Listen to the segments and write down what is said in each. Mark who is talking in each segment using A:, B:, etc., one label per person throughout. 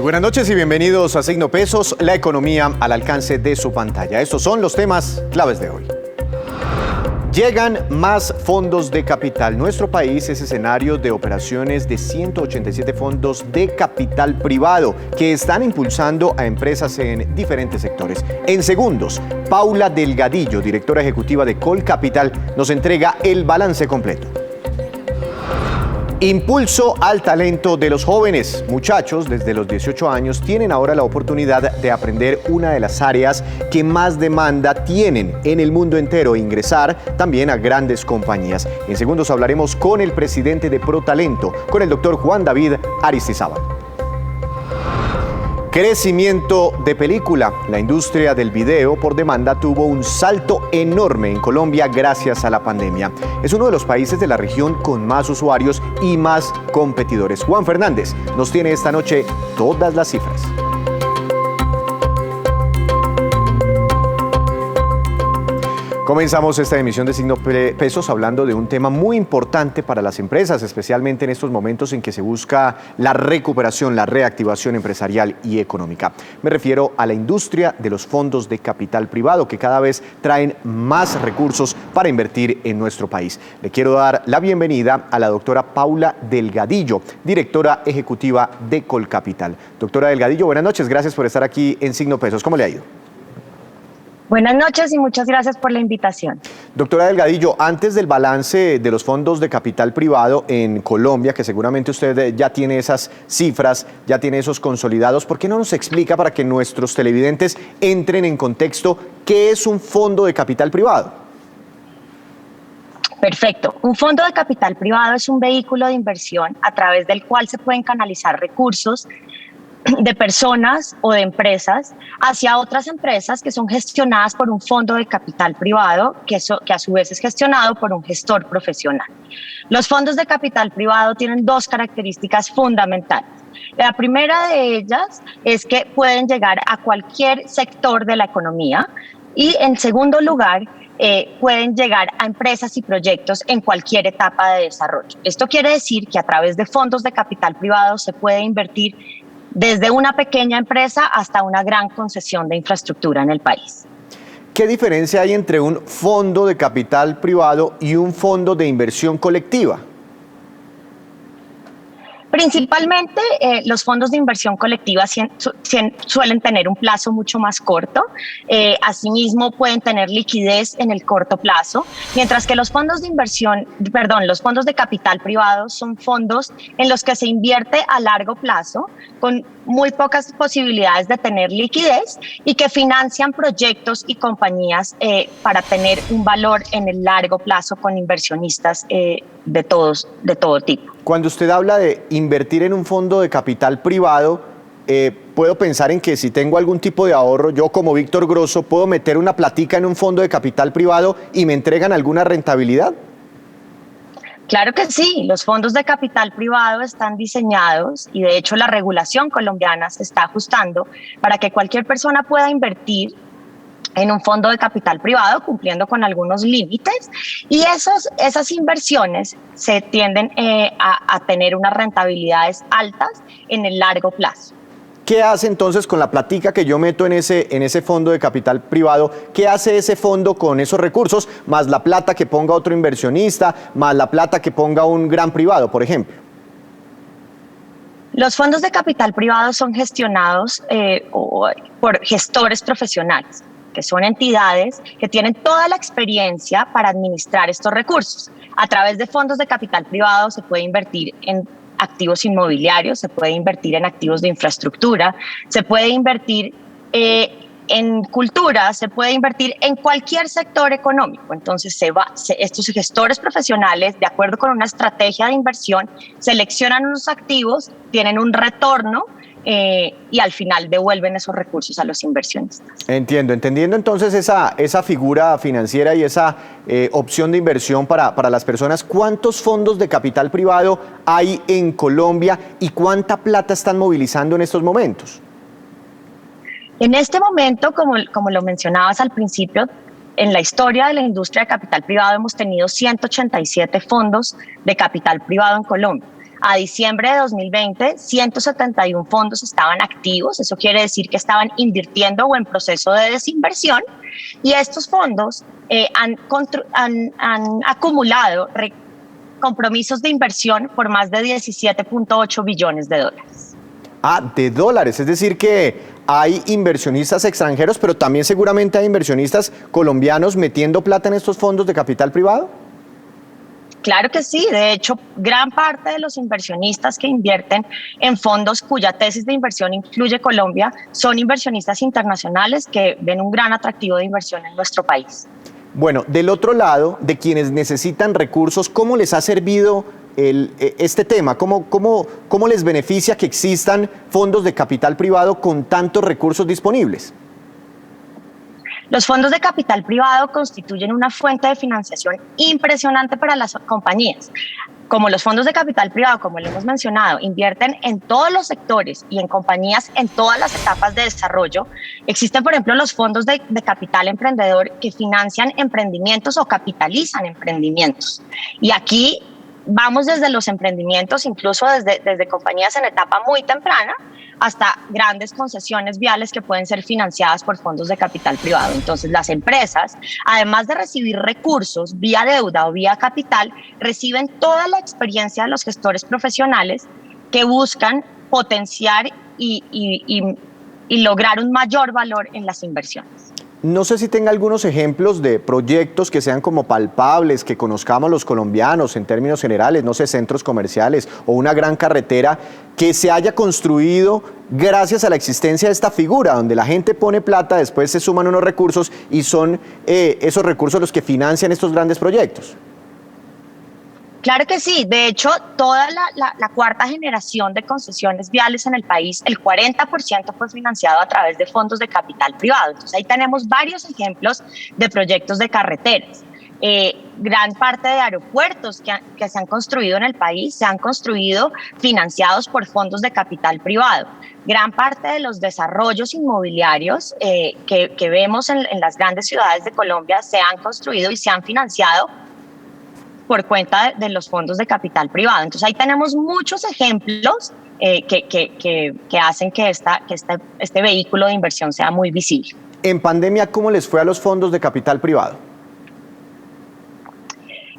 A: Buenas noches y bienvenidos a Signo Pesos, la economía al alcance de su pantalla. Estos son los temas claves de hoy. Llegan más fondos de capital. Nuestro país es escenario de operaciones de 187 fondos de capital privado que están impulsando a empresas en diferentes sectores. En segundos, Paula Delgadillo, directora ejecutiva de Colcapital, nos entrega el balance completo. Impulso al talento de los jóvenes. Muchachos desde los 18 años tienen ahora la oportunidad de aprender una de las áreas que más demanda tienen en el mundo entero e ingresar también a grandes compañías. En segundos hablaremos con el presidente de ProTalento, con el doctor Juan David Aristizábal. Crecimiento de película. La industria del video por demanda tuvo un salto enorme en Colombia gracias a la pandemia. Es uno de los países de la región con más usuarios y más competidores. Juan Fernández nos tiene esta noche todas las cifras. Comenzamos esta emisión de Signo Pesos hablando de un tema muy importante para las empresas, especialmente en estos momentos en que se busca la recuperación, la reactivación empresarial y económica. Me refiero a la industria de los fondos de capital privado que cada vez traen más recursos para invertir en nuestro país. Le quiero dar la bienvenida a la doctora Paula Delgadillo, directora ejecutiva de Colcapital. Doctora Delgadillo, buenas noches, gracias por estar aquí en Signo Pesos. ¿Cómo le ha ido?
B: Buenas noches y muchas gracias por la invitación.
A: Doctora Delgadillo, antes del balance de los fondos de capital privado en Colombia, que seguramente usted ya tiene esas cifras, ya tiene esos consolidados, ¿por qué no nos explica para que nuestros televidentes entren en contexto qué es un fondo de capital privado?
B: Perfecto. Un fondo de capital privado es un vehículo de inversión a través del cual se pueden canalizar recursos de personas o de empresas hacia otras empresas que son gestionadas por un fondo de capital privado que a su vez es gestionado por un gestor profesional. Los fondos de capital privado tienen dos características fundamentales. La primera de ellas es que pueden llegar a cualquier sector de la economía y en segundo lugar pueden llegar a empresas y proyectos en cualquier etapa de desarrollo. Esto quiere decir que a través de fondos de capital privado se puede invertir desde una pequeña empresa hasta una gran concesión de infraestructura en el país.
A: ¿Qué diferencia hay entre un fondo de capital privado y un fondo de inversión colectiva?
B: Principalmente los fondos de inversión colectiva suelen tener un plazo mucho más corto, asimismo pueden tener liquidez en el corto plazo, mientras que los fondos de capital privado son fondos en los que se invierte a largo plazo con muy pocas posibilidades de tener liquidez y que financian proyectos y compañías para tener un valor en el largo plazo con inversionistas de todo tipo.
A: Cuando usted habla de invertir en un fondo de capital privado, puedo pensar en que si tengo algún tipo de ahorro, yo como Víctor Grosso, ¿puedo meter una platica en un fondo de capital privado y me entregan alguna rentabilidad?
B: Claro que sí, los fondos de capital privado están diseñados y de hecho la regulación colombiana se está ajustando para que cualquier persona pueda invertir en un fondo de capital privado cumpliendo con algunos límites y esas inversiones se tienden a tener unas rentabilidades altas en el largo plazo.
A: ¿Qué hace entonces con la platica que yo meto en ese fondo de capital privado? ¿Qué hace ese fondo con esos recursos, más la plata que ponga otro inversionista, más la plata que ponga un gran privado, por ejemplo?
B: Los fondos de capital privado son gestionados por gestores profesionales, que son entidades que tienen toda la experiencia para administrar estos recursos. A través de fondos de capital privado se puede invertir en activos inmobiliarios, se puede invertir en activos de infraestructura, se puede invertir en cultura, se puede invertir en cualquier sector económico. Entonces estos gestores profesionales, de acuerdo con una estrategia de inversión, seleccionan unos activos, tienen un retorno y al final devuelven esos recursos a los inversionistas.
A: Entendiendo entonces esa figura financiera y esa opción de inversión para las personas, ¿cuántos fondos de capital privado hay en Colombia y cuánta plata están movilizando en estos momentos?
B: En este momento, como lo mencionabas al principio, en la historia de la industria de capital privado hemos tenido 187 fondos de capital privado en Colombia. A diciembre de 2020, 171 fondos estaban activos, eso quiere decir que estaban invirtiendo o en proceso de desinversión, y estos fondos han acumulado compromisos de inversión por más de 17.8 billones de dólares.
A: De dólares, es decir que hay inversionistas extranjeros, pero también seguramente hay inversionistas colombianos metiendo plata en estos fondos de capital privado.
B: Claro que sí, de hecho, gran parte de los inversionistas que invierten en fondos cuya tesis de inversión incluye Colombia son inversionistas internacionales que ven un gran atractivo de inversión en nuestro país.
A: Bueno, del otro lado, de quienes necesitan recursos, ¿cómo les ha servido este tema? ¿Cómo les beneficia que existan fondos de capital privado con tantos recursos disponibles?
B: Los fondos de capital privado constituyen una fuente de financiación impresionante para las compañías. Como los fondos de capital privado, como lo hemos mencionado, invierten en todos los sectores y en compañías en todas las etapas de desarrollo, existen, por ejemplo, los fondos de capital emprendedor que financian emprendimientos o capitalizan emprendimientos. Y aquí vamos desde los emprendimientos, incluso desde compañías en etapa muy temprana, hasta grandes concesiones viales que pueden ser financiadas por fondos de capital privado. Entonces, las empresas, además de recibir recursos vía deuda o vía capital, reciben toda la experiencia de los gestores profesionales que buscan potenciar y lograr un mayor valor en las inversiones.
A: No sé si tenga algunos ejemplos de proyectos que sean como palpables, que conozcamos los colombianos en términos generales, no sé, centros comerciales o una gran carretera que se haya construido gracias a la existencia de esta figura, donde la gente pone plata, después se suman unos recursos y son esos recursos los que financian estos grandes proyectos.
B: Claro que sí, de hecho, toda la cuarta generación de concesiones viales en el país, el 40% fue financiado a través de fondos de capital privado. Entonces ahí tenemos varios ejemplos de proyectos de carreteras. Gran parte de aeropuertos que se han construido en el país se han construido financiados por fondos de capital privado. Gran parte de los desarrollos inmobiliarios que vemos en las grandes ciudades de Colombia se han construido y se han financiado por cuenta de los fondos de capital privado. Entonces ahí tenemos muchos ejemplos que hacen que este vehículo de inversión sea muy visible.
A: En pandemia, ¿cómo les fue a los fondos de capital privado?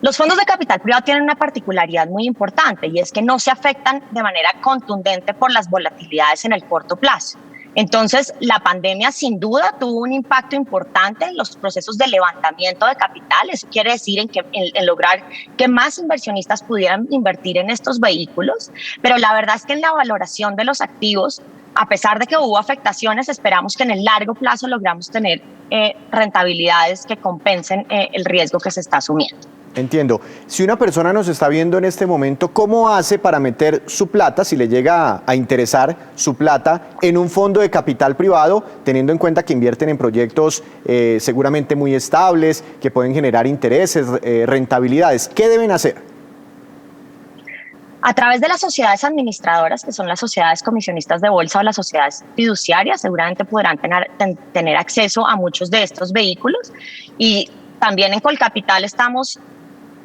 B: Los fondos de capital privado tienen una particularidad muy importante y es que no se afectan de manera contundente por las volatilidades en el corto plazo. Entonces, la pandemia sin duda tuvo un impacto importante en los procesos de levantamiento de capital. Eso quiere decir en lograr que más inversionistas pudieran invertir en estos vehículos. Pero la verdad es que en la valoración de los activos, a pesar de que hubo afectaciones, esperamos que en el largo plazo logramos tener rentabilidades que compensen el riesgo que se está asumiendo.
A: Entiendo. Si una persona nos está viendo en este momento, ¿cómo hace para meter su plata, si le llega a interesar su plata, en un fondo de capital privado, teniendo en cuenta que invierten en proyectos seguramente muy estables, que pueden generar intereses, rentabilidades? ¿Qué deben hacer?
B: A través de las sociedades administradoras, que son las sociedades comisionistas de bolsa o las sociedades fiduciarias, seguramente podrán tener acceso a muchos de estos vehículos. Y también en Colcapital estamos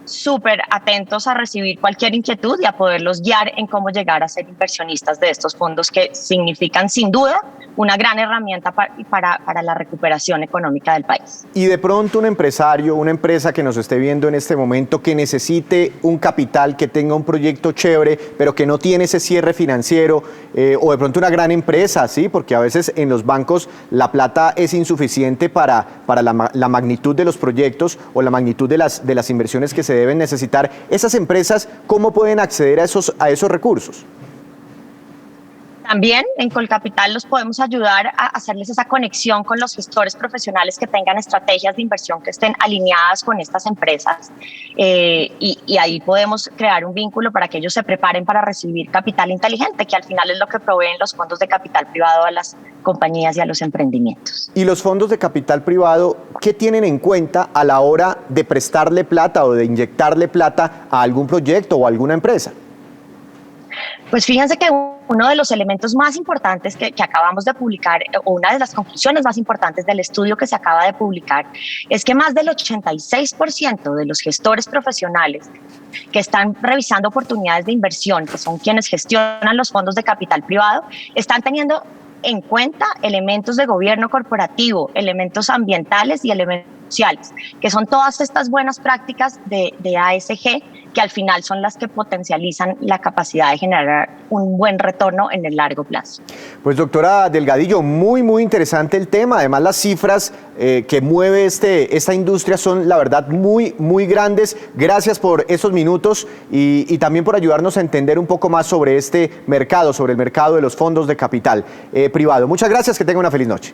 B: súper atentos a recibir cualquier inquietud y a poderlos guiar en cómo llegar a ser inversionistas de estos fondos que significan sin duda una gran herramienta para la recuperación económica del país.
A: Y de pronto un empresario, una empresa que nos esté viendo en este momento que necesite un capital, que tenga un proyecto chévere, pero que no tiene ese cierre financiero, o de pronto una gran empresa, ¿sí? Porque a veces en los bancos la plata es insuficiente para la magnitud de los proyectos o la magnitud de las inversiones que se deben necesitar. Esas empresas, ¿cómo pueden acceder a esos recursos?
B: También en Colcapital los podemos ayudar a hacerles esa conexión con los gestores profesionales que tengan estrategias de inversión que estén alineadas con estas empresas y ahí podemos crear un vínculo para que ellos se preparen para recibir capital inteligente, que al final es lo que proveen los fondos de capital privado a las compañías y a los emprendimientos.
A: Y los fondos de capital privado, ¿qué tienen en cuenta a la hora de prestarle plata o de inyectarle plata a algún proyecto o a alguna empresa?
B: Pues fíjense que uno de los elementos más importantes que acabamos de publicar, o una de las conclusiones más importantes del estudio que se acaba de publicar, es que más del 86% de los gestores profesionales que están revisando oportunidades de inversión, que son quienes gestionan los fondos de capital privado, están teniendo en cuenta elementos de gobierno corporativo, elementos ambientales y elementos sociales, que son todas estas buenas prácticas de ASG, que al final son las que potencializan la capacidad de generar un buen retorno en el largo plazo.
A: Pues doctora Delgadillo, muy interesante el tema. Además, las cifras que mueve esta industria son, la verdad, muy grandes. Gracias por esos minutos y también por ayudarnos a entender un poco más sobre este mercado, sobre el mercado de los fondos de capital privado. Muchas gracias, que tenga una feliz noche.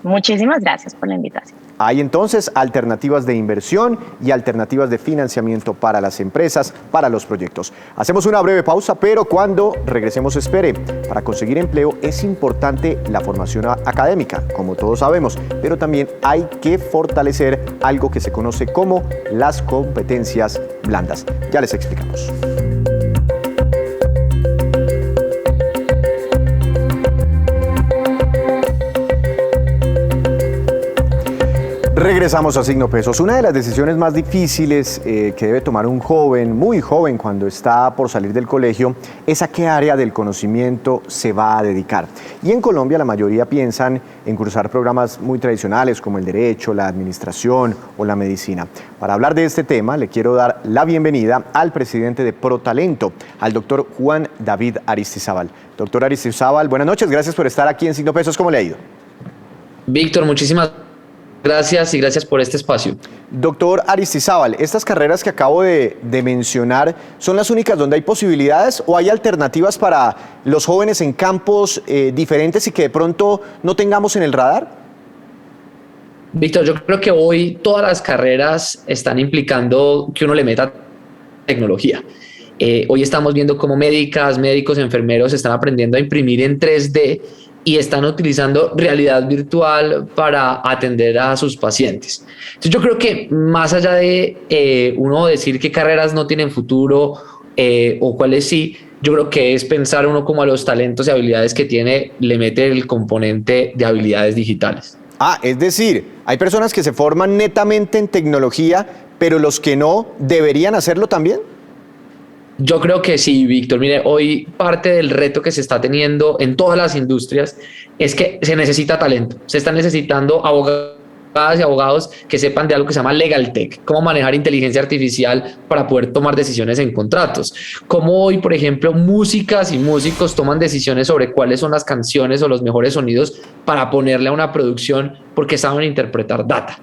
B: Muchísimas gracias por la invitación.
A: Hay entonces alternativas de inversión y alternativas de financiamiento para las empresas, para los proyectos. Hacemos una breve pausa, pero cuando regresemos, espere. Para conseguir empleo es importante la formación académica, como todos sabemos, pero también hay que fortalecer algo que se conoce como las competencias blandas. Ya les explicamos. Regresamos a Signo Pesos. Una de las decisiones más difíciles que debe tomar un joven, muy joven, cuando está por salir del colegio, es a qué área del conocimiento se va a dedicar. Y en Colombia la mayoría piensan en cursar programas muy tradicionales como el derecho, la administración o la medicina. Para hablar de este tema, le quiero dar la bienvenida al presidente de ProTalento, al doctor Juan David Aristizábal. Doctor Aristizábal, buenas noches, gracias por estar aquí en Signo Pesos. ¿Cómo le ha ido?
C: Víctor, muchísimas gracias y gracias por este espacio.
A: Doctor Aristizábal, estas carreras que acabo de mencionar, ¿son las únicas donde hay posibilidades o hay alternativas para los jóvenes en campos diferentes y que de pronto no tengamos en el radar?
C: Víctor, yo creo que hoy todas las carreras están implicando que uno le meta tecnología. Hoy estamos viendo cómo médicos, enfermeros están aprendiendo a imprimir en 3D y están utilizando realidad virtual para atender a sus pacientes. Entonces yo creo que más allá de uno decir qué carreras no tienen futuro o cuáles sí, yo creo que es pensar uno como a los talentos y habilidades que tiene, le mete el componente de habilidades digitales.
A: Es decir, hay personas que se forman netamente en tecnología, pero los que no, ¿deberían hacerlo también?
C: Yo creo que sí, Víctor. Mire, hoy parte del reto que se está teniendo en todas las industrias es que se necesita talento. Se están necesitando abogadas y abogados que sepan de algo que se llama Legal Tech, cómo manejar inteligencia artificial para poder tomar decisiones en contratos. Cómo hoy, por ejemplo, músicas y músicos toman decisiones sobre cuáles son las canciones o los mejores sonidos para ponerle a una producción porque saben interpretar data.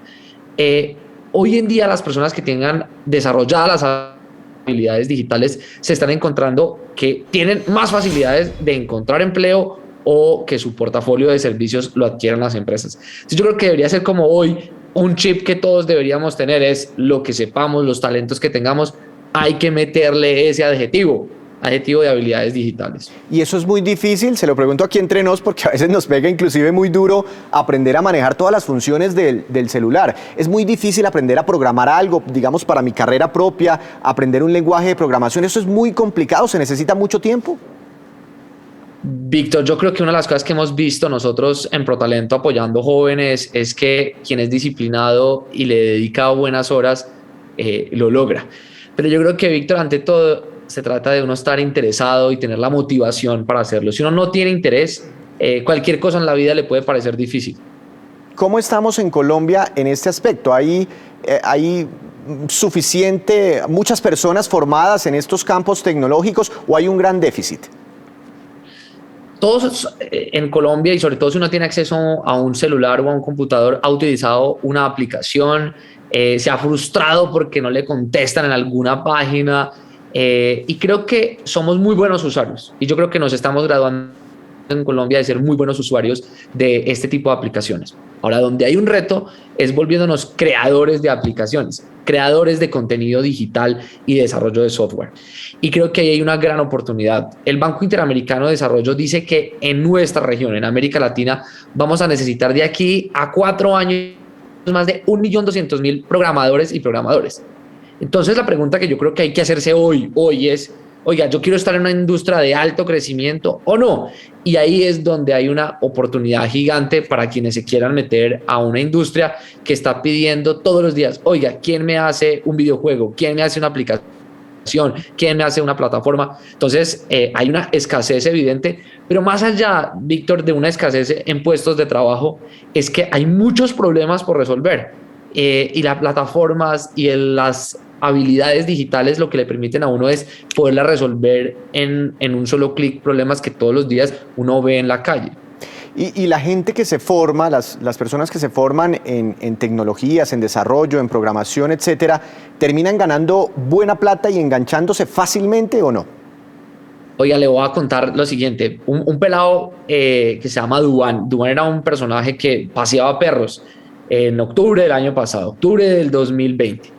C: Hoy en día las personas que tengan desarrolladas las habilidades digitales se están encontrando que tienen más facilidades de encontrar empleo o que su portafolio de servicios lo adquieran las empresas. Entonces yo creo que debería ser como hoy un chip que todos deberíamos tener, es lo que sepamos, los talentos que tengamos, hay que meterle ese adjetivo de habilidades digitales.
A: Y eso es muy difícil, se lo pregunto aquí entre nos, porque a veces nos pega inclusive muy duro aprender a manejar todas las funciones del celular. Es muy difícil aprender a programar algo, digamos, para mi carrera propia, aprender un lenguaje de programación. Eso es muy complicado, se necesita mucho tiempo.
C: Víctor, yo creo que una de las cosas que hemos visto nosotros en ProTalento apoyando jóvenes es que quien es disciplinado y le dedica buenas horas lo logra. Pero yo creo que, Víctor, ante todo se trata de uno estar interesado y tener la motivación para hacerlo. Si uno no tiene interés, cualquier cosa en la vida le puede parecer difícil.
A: ¿Cómo estamos en Colombia en este aspecto? ¿Hay muchas personas formadas en estos campos tecnológicos o hay un gran déficit?
C: Todos en Colombia, y sobre todo si uno tiene acceso a un celular o a un computador, ha utilizado una aplicación, se ha frustrado porque no le contestan en alguna página, y creo que somos muy buenos usuarios y yo creo que nos estamos graduando en Colombia de ser muy buenos usuarios de este tipo de aplicaciones. Ahora, donde hay un reto es volviéndonos creadores de aplicaciones, creadores de contenido digital y desarrollo de software. Y creo que ahí hay una gran oportunidad. El Banco Interamericano de Desarrollo dice que en nuestra región, en América Latina, vamos a necesitar de aquí a 4 años más de 1.200.000 programadores y programadores. Entonces la pregunta que yo creo que hay que hacerse hoy es oiga, yo quiero estar en una industria de alto crecimiento o no. Y ahí es donde hay una oportunidad gigante para quienes se quieran meter a una industria que está pidiendo todos los días, oiga, ¿quién me hace un videojuego? ¿Quién me hace una aplicación? ¿Quién me hace una plataforma? Entonces, hay una escasez evidente, pero más allá, Víctor, de una escasez en puestos de trabajo, es que hay muchos problemas por resolver. Y las plataformas y las habilidades digitales lo que le permiten a uno es poderla resolver en un solo clic, problemas que todos los días uno ve en la calle.
A: Y la gente que se forma, las personas que se forman en tecnologías, en desarrollo, en programación, etcétera, ¿terminan ganando buena plata y enganchándose fácilmente o no?
C: Oiga, le voy a contar lo siguiente. Un pelado que se llama Duván. Duván era un personaje que paseaba perros en octubre del año pasado, octubre del 2020,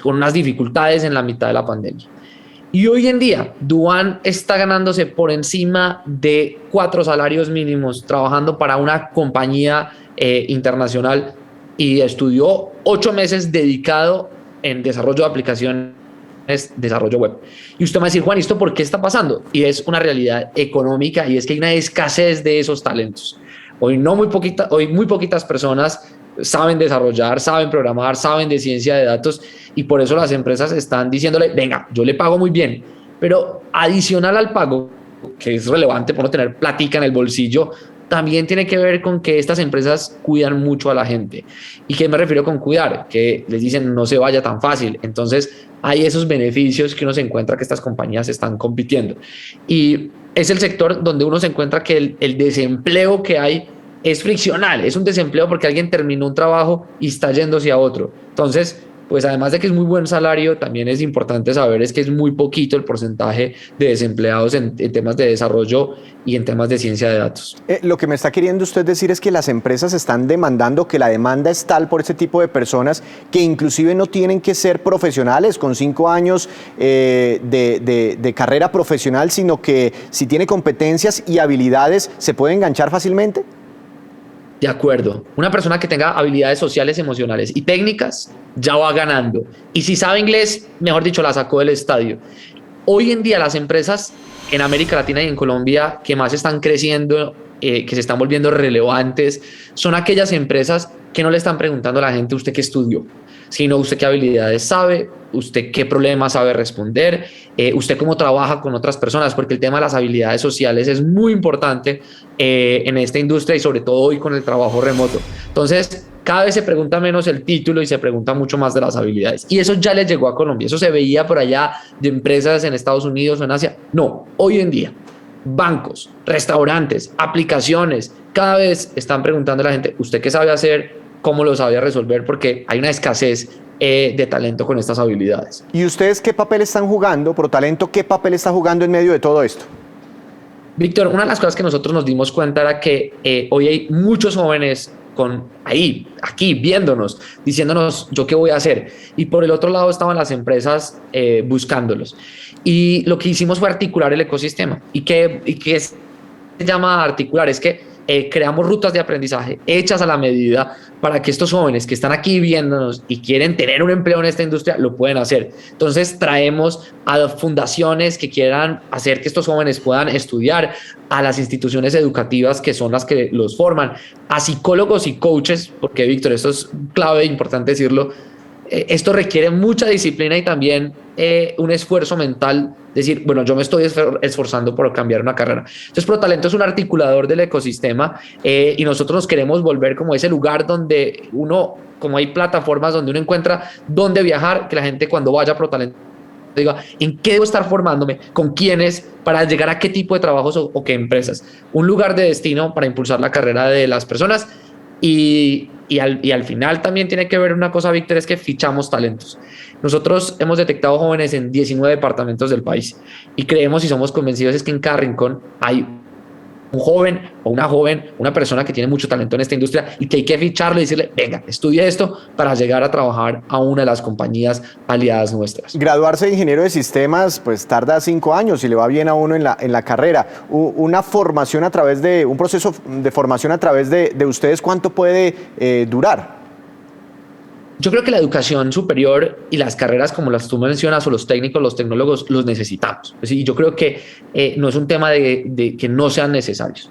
C: con unas dificultades en la mitad de la pandemia. Y hoy en día, Duván está ganándose por encima de 4 salarios mínimos, trabajando para una compañía internacional, y estudió 8 meses dedicado en desarrollo de aplicaciones, desarrollo web. Y usted me va a decir, Juan, ¿esto por qué está pasando? Y es una realidad económica, y es que hay una escasez de esos talentos. Hoy muy poquitas personas saben desarrollar, saben programar, saben de ciencia de datos, y por eso las empresas están diciéndole, venga, yo le pago muy bien, pero adicional al pago, que es relevante por no tener platica en el bolsillo, también tiene que ver con que estas empresas cuidan mucho a la gente. ¿Y qué me refiero con cuidar? Que les dicen no se vaya tan fácil. Entonces hay esos beneficios que uno se encuentra que estas compañías están compitiendo. Y es el sector donde uno se encuentra que el desempleo que hay es friccional, es un desempleo porque alguien terminó un trabajo y está yéndose a otro. Entonces, pues además de que es muy buen salario, también es importante saber es que es muy poquito el porcentaje de desempleados en temas de desarrollo y en temas de ciencia de datos.
A: Lo que me está queriendo usted decir es que las empresas están demandando, que la demanda es tal por ese tipo de personas que inclusive no tienen que ser profesionales con 5 años de carrera profesional, sino que si tiene competencias y habilidades, ¿se puede enganchar fácilmente?
C: De acuerdo. Una persona que tenga habilidades sociales, emocionales y técnicas ya va ganando. Y si sabe inglés, mejor dicho, la sacó del estadio. Hoy en día las empresas en América Latina y en Colombia que más están creciendo, que se están volviendo relevantes, son aquellas empresas que no le están preguntando a la gente usted qué estudió, sino usted qué habilidades sabe, usted qué problemas sabe responder, usted cómo trabaja con otras personas, porque el tema de las habilidades sociales es muy importante en esta industria y sobre todo hoy con el trabajo remoto. Entonces, cada vez se pregunta menos el título y se pregunta mucho más de las habilidades. Y eso ya le llegó a Colombia. Eso se veía por allá de empresas en Estados Unidos o en Asia. No, hoy en día, bancos, restaurantes, aplicaciones, cada vez están preguntando a la gente, ¿usted qué sabe hacer? ¿Cómo lo sabe resolver? Porque hay una escasez de talento con estas habilidades.
A: ¿Y ustedes qué papel están jugando, ProTalento, qué papel está jugando en medio de todo esto?
C: Víctor, una de las cosas que nosotros nos dimos cuenta era que hoy hay muchos jóvenes aquí viéndonos, diciéndonos yo qué voy a hacer, y por el otro lado estaban las empresas buscándolos, y lo que hicimos fue articular el ecosistema. ¿Y qué se llama articular? Es que creamos rutas de aprendizaje hechas a la medida para que estos jóvenes que están aquí viéndonos y quieren tener un empleo en esta industria lo pueden hacer. Entonces traemos a fundaciones que quieran hacer que estos jóvenes puedan estudiar, a las instituciones educativas que son las que los forman, a psicólogos y coaches, porque Víctor, esto es clave, importante decirlo, esto requiere mucha disciplina y también un esfuerzo mental, decir, bueno, yo me estoy esforzando por cambiar una carrera. Entonces, ProTalento es un articulador del ecosistema y nosotros nos queremos volver como ese lugar donde uno, como hay plataformas donde uno encuentra dónde viajar, que la gente cuando vaya a ProTalento diga, ¿en qué debo estar formándome? ¿Con quiénes? ¿Para llegar a qué tipo de trabajos o qué empresas? Un lugar de destino para impulsar la carrera de las personas. Y al final también tiene que ver una cosa, Víctor, es que fichamos talentos. Nosotros hemos detectado jóvenes en 19 departamentos del país y creemos y somos convencidos es que en cada rincón hay un joven o una joven, una persona que tiene mucho talento en esta industria y que hay que ficharle y decirle, venga, estudie esto para llegar a trabajar a una de las compañías aliadas nuestras.
A: Graduarse de ingeniero de sistemas pues tarda 5 años y le va bien a uno en la carrera. Una formación a través de, un proceso de formación a través de ustedes, ¿cuánto puede durar?
C: Yo creo que la educación superior y las carreras como las tú mencionas, o los técnicos, los tecnólogos, los necesitamos. Y yo creo que no es un tema de que no sean necesarios.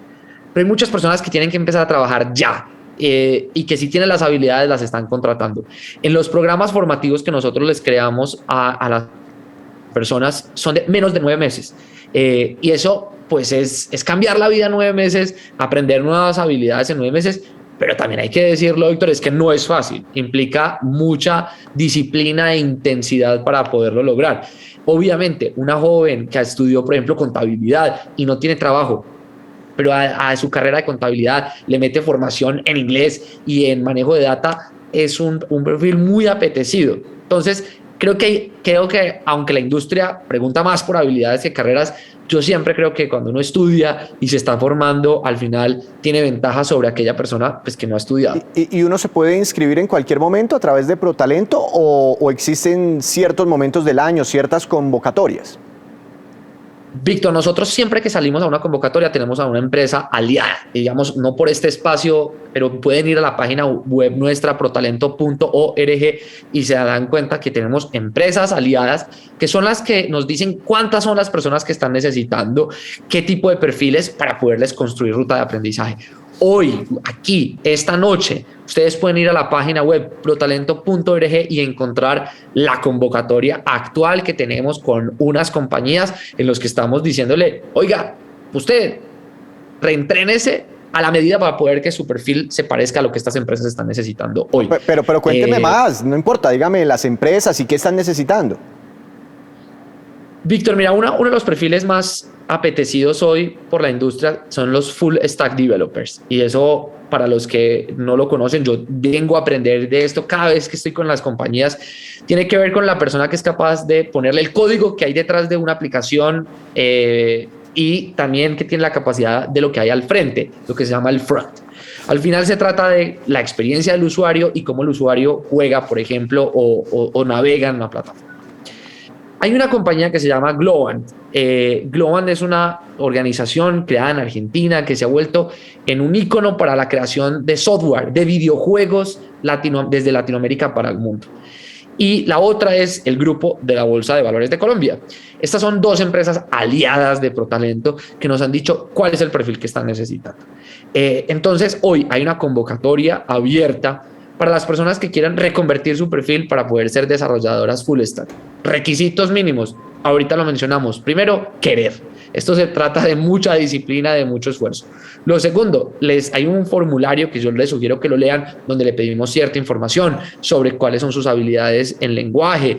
C: Pero hay muchas personas que tienen que empezar a trabajar ya. Y que si tienen las habilidades las están contratando. En los programas formativos que nosotros les creamos a las personas son de menos de 9 meses. Y eso pues es cambiar la vida en 9 meses, aprender nuevas habilidades en 9 meses. Pero también hay que decirlo, Víctor, es que no es fácil. Implica mucha disciplina e intensidad para poderlo lograr. Obviamente, una joven que estudió, por ejemplo, contabilidad y no tiene trabajo, pero a su carrera de contabilidad le mete formación en inglés y en manejo de data, es un perfil muy apetecido. Entonces, creo que aunque la industria pregunta más por habilidades que carreras, yo siempre creo que cuando uno estudia y se está formando, al final tiene ventaja sobre aquella persona pues, que no ha estudiado.
A: ¿Y uno se puede inscribir en cualquier momento a través de ProTalento o existen ciertos momentos del año, ciertas convocatorias?
C: Víctor, nosotros siempre que salimos a una convocatoria tenemos a una empresa aliada, digamos, no por este espacio, pero pueden ir a la página web nuestra, protalento.org, y se dan cuenta que tenemos empresas aliadas que son las que nos dicen cuántas son las personas que están necesitando, qué tipo de perfiles para poderles construir ruta de aprendizaje. Hoy, aquí, esta noche, ustedes pueden ir a la página web protalento.org y encontrar la convocatoria actual que tenemos con unas compañías en los que estamos diciéndole, oiga, usted reentrénese a la medida para poder que su perfil se parezca a lo que estas empresas están necesitando hoy.
A: Pero cuénteme más, no importa, dígame las empresas y qué están necesitando.
C: Víctor, mira, uno de los perfiles más apetecidos hoy por la industria son los full stack developers. Y eso, para los que no lo conocen, yo vengo a aprender de esto cada vez que estoy con las compañías. Tiene que ver con la persona que es capaz de ponerle el código que hay detrás de una aplicación y también que tiene la capacidad de lo que hay al frente, lo que se llama el front. Al final se trata de la experiencia del usuario y cómo el usuario juega, por ejemplo, o navega en una plataforma. Hay una compañía que se llama Globant. Globant es una organización creada en Argentina que se ha vuelto en un ícono para la creación de software, de videojuegos desde Latinoamérica para el mundo. Y la otra es el grupo de la Bolsa de Valores de Colombia. Estas son dos empresas aliadas de ProTalento que nos han dicho cuál es el perfil que están necesitando. Entonces, hoy hay una convocatoria abierta para las personas que quieran reconvertir su perfil para poder ser desarrolladoras full stack. Requisitos mínimos, ahorita lo mencionamos. Primero, querer. Esto se trata de mucha disciplina, de mucho esfuerzo. Lo segundo, hay un formulario que yo les sugiero que lo lean, donde le pedimos cierta información sobre cuáles son sus habilidades en lenguaje,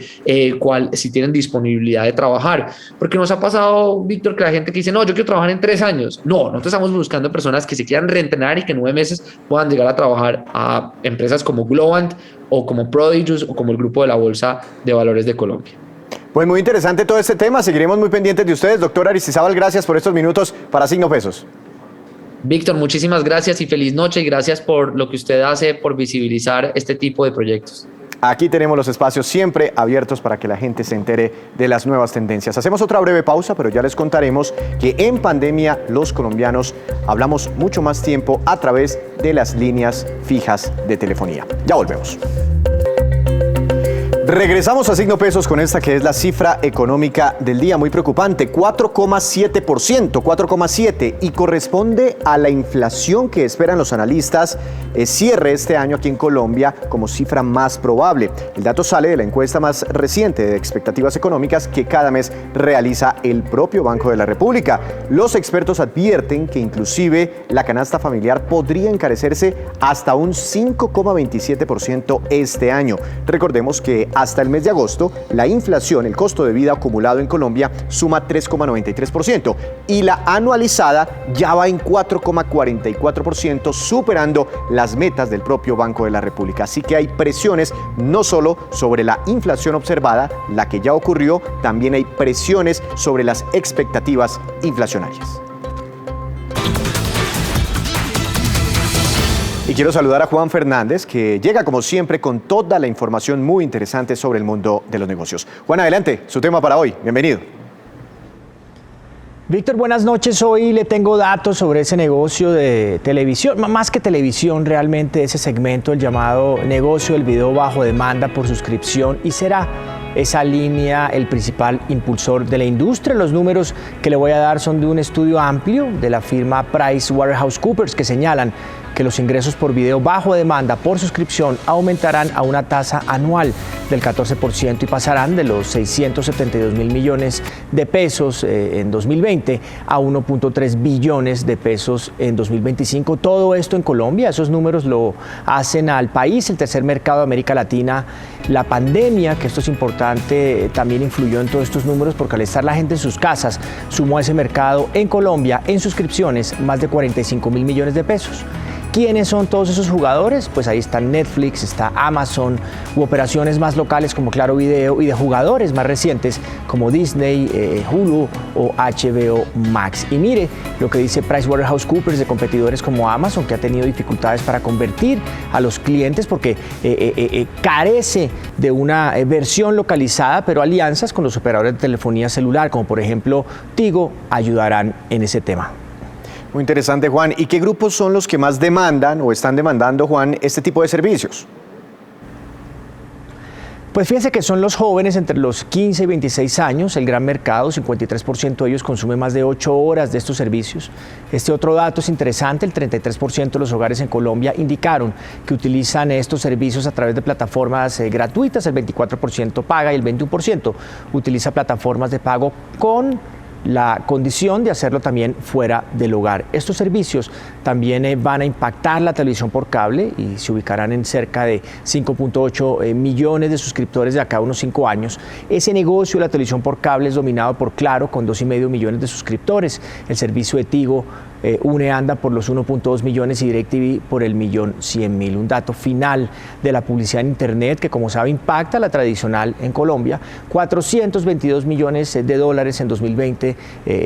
C: si tienen disponibilidad de trabajar. Porque nos ha pasado, Víctor, que la gente que dice, no, yo quiero trabajar en 3 años. No, nosotros estamos buscando personas que se quieran reentrenar y que en 9 meses puedan llegar a trabajar a empresas como Globant o como Prodigy o como el grupo de la Bolsa de Valores de Colombia.
A: Pues muy interesante todo este tema, seguiremos muy pendientes de ustedes. Doctor Aristizábal, gracias por estos minutos para Signo Pesos.
C: Víctor, muchísimas gracias y feliz noche y gracias por lo que usted hace por visibilizar este tipo de proyectos.
A: Aquí tenemos los espacios siempre abiertos para que la gente se entere de las nuevas tendencias. Hacemos otra breve pausa, pero ya les contaremos que en pandemia los colombianos hablamos mucho más tiempo a través de las líneas fijas de telefonía. Ya volvemos. Regresamos a Signo Pesos con esta que es la cifra económica del día, muy preocupante, 4,7%, 4,7%, y corresponde a la inflación que esperan los analistas cierre este año aquí en Colombia como cifra más probable. El dato sale de la encuesta más reciente de expectativas económicas que cada mes realiza el propio Banco de la República. Los expertos advierten que inclusive la canasta familiar podría encarecerse hasta un 5,27% este año. Recordemos que hasta el mes de agosto, la inflación, el costo de vida acumulado en Colombia, suma 3,93% y la anualizada ya va en 4,44%, superando las metas del propio Banco de la República. Así que hay presiones no solo sobre la inflación observada, la que ya ocurrió, también hay presiones sobre las expectativas inflacionarias. Y quiero saludar a Juan Fernández, que llega como siempre con toda la información muy interesante sobre el mundo de los negocios. Juan, adelante, su tema para hoy. Bienvenido.
D: Víctor, buenas noches. Hoy le tengo datos sobre ese negocio de televisión, más que televisión, realmente ese segmento, el llamado negocio del video bajo demanda por suscripción, y será esa línea el principal impulsor de la industria. Los números que le voy a dar son de un estudio amplio de la firma PricewaterhouseCoopers que señalan que los ingresos por video bajo demanda por suscripción aumentarán a una tasa anual del 14% y pasarán de los 672 mil millones de pesos en 2020 a 1.3 billones de pesos en 2025. Todo esto en Colombia. Esos números lo hacen al país el tercer mercado de América Latina. La pandemia, que esto es importante, también influyó en todos estos números porque al estar la gente en sus casas sumó a ese mercado en Colombia en suscripciones más de 45 mil millones de pesos. ¿Quiénes son todos esos jugadores? Pues ahí está Netflix, está Amazon, u operaciones más locales como Claro Video, y de jugadores más recientes como Disney, Hulu o HBO Max. Y mire lo que dice PricewaterhouseCoopers de competidores como Amazon, que ha tenido dificultades para convertir a los clientes porque carece de una versión localizada, pero alianzas con los operadores de telefonía celular, como por ejemplo Tigo, ayudarán en ese tema.
A: Muy interesante, Juan. ¿Y qué grupos son los que más demandan o están demandando, Juan, este tipo de servicios?
D: Pues fíjense que son los jóvenes entre los 15 y 26 años, el gran mercado, 53% de ellos consume más de 8 horas de estos servicios. Este otro dato es interesante, el 33% de los hogares en Colombia indicaron que utilizan estos servicios a través de plataformas gratuitas, el 24% paga y el 21% utiliza plataformas de pago con la condición de hacerlo también fuera del hogar. Estos servicios también van a impactar la televisión por cable y se ubicarán en cerca de 5.8 millones de suscriptores de acá a unos 5 años. Ese negocio de la televisión por cable es dominado por Claro, con 2,5 millones de suscriptores. El servicio de Tigo UNE anda por los 1.2 millones y DirecTV por el 1.100.000. Un dato final de la publicidad en Internet que, como sabe, impacta a la tradicional en Colombia. 422 millones de dólares en 2020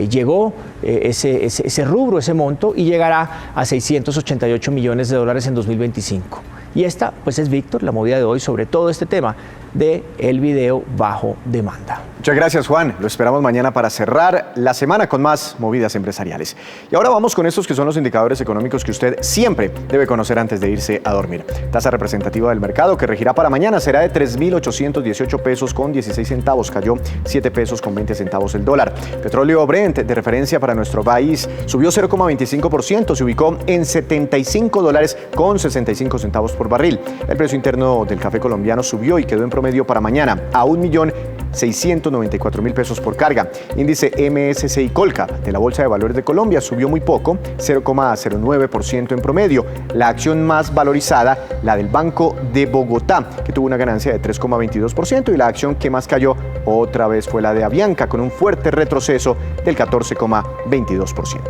D: llegó ese rubro, ese monto, y llegará a 688 millones de dólares en 2025. Y esta, pues, es, Víctor, la movida de hoy sobre todo este tema de el video bajo demanda.
A: Muchas gracias, Juan. Lo esperamos mañana para cerrar la semana con más movidas empresariales. Y ahora vamos con estos que son los indicadores económicos que usted siempre debe conocer antes de irse a dormir. Tasa representativa del mercado que regirá para mañana será de 3.818 pesos con 16 centavos. Cayó 7 pesos con 20 centavos el dólar. Petróleo Brent, de referencia para nuestro país, subió 0,25%. Se ubicó en $75 con 65 centavos por barril. El precio interno del café colombiano subió y quedó en promedio para mañana a 1.694.000 pesos por carga. Índice MSCI Colcap de la Bolsa de Valores de Colombia subió muy poco, 0,09% en promedio. La acción más valorizada, la del Banco de Bogotá, que tuvo una ganancia de 3,22%, y la acción que más cayó otra vez fue la de Avianca, con un fuerte retroceso del 14,22%.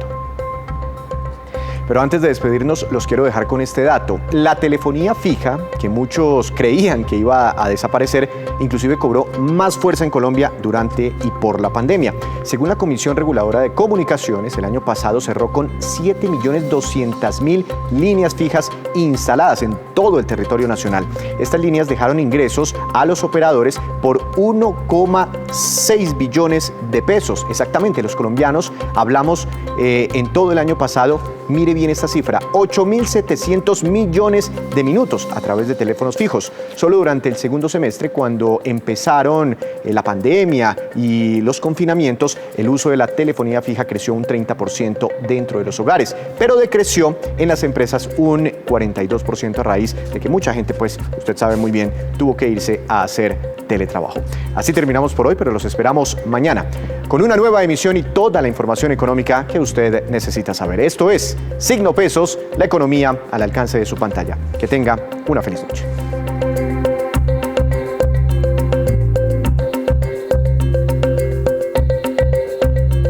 A: Pero antes de despedirnos, los quiero dejar con este dato. La telefonía fija, que muchos creían que iba a desaparecer, inclusive cobró más fuerza en Colombia durante y por la pandemia. Según la Comisión Reguladora de Comunicaciones, el año pasado cerró con 7.200.000 líneas fijas instaladas en todo el territorio nacional. Estas líneas dejaron ingresos a los operadores por 1,6 billones de pesos. Exactamente, los colombianos hablamos en todo el año pasado. Mire bien esta cifra, 8.700 millones de minutos a través de teléfonos fijos. Solo durante el segundo semestre, cuando empezaron la pandemia y los confinamientos, el uso de la telefonía fija creció un 30% dentro de los hogares, pero decreció en las empresas un 42% a raíz de que mucha gente, pues usted sabe muy bien, tuvo que irse a hacer teletrabajo. Así terminamos por hoy, pero los esperamos mañana con una nueva emisión y toda la información económica que usted necesita saber. Esto es Signo Pesos, la economía al alcance de su pantalla. Que tenga una feliz noche.